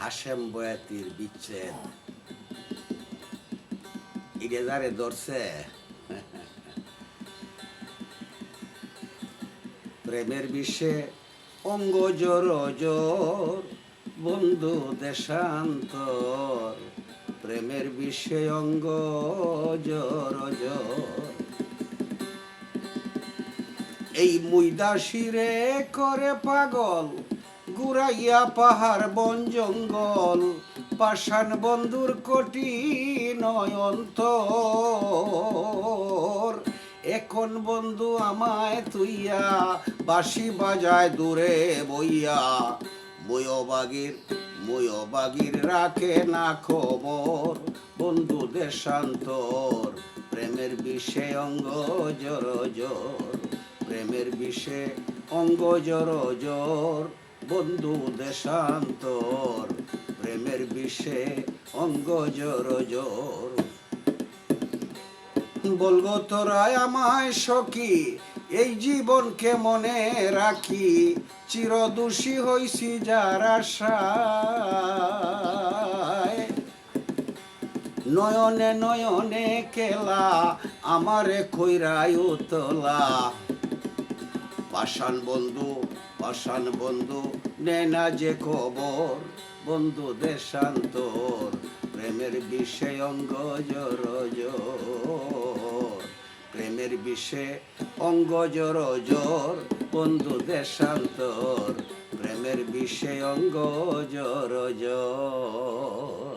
হাশেম বয়াতির বিচ্ছেদ ইরে যারে ধরছে প্রেমের বিষে অঙ্গ জোর জোর বন্ধু দেশান্তর প্রেমের বিষে অঙ্গ জোর জোর এই মুইদাসিরে করে পাগল গুড়াইয়া পাহাড় বন জঙ্গল পাষাণ বন্ধুর কোটি নয়ন্তর এখন বন্ধু আমায় তুইয়া বাঁশি বাজায় দূরে বইয়া ময়বাগির রাখে না খবর বন্ধু দেশান্তর প্রেমের বিষে অঙ্গ জোর জোর প্রেমের বিষে অঙ্গ জোর জোর বন্ধু দেশান্তর প্রেমের বিষে অঙ্গ জোর জোর বলবো তোরাই আমায় সখী এই জীবনকে মনে রাখি চিরদোষী হইছি যার আশায় নয়নে নয়নে কেলা আমারে কইরাই উতলা পাষাণ বন্ধু নে না যে খবর বন্ধু দেশান্তর প্রেমের বিষে অঙ্গ জোর জোর প্রেমের বিষে অঙ্গ জোর জোর বন্ধু দেশান্তর প্রেমের বিষে অঙ্গ জোর জোর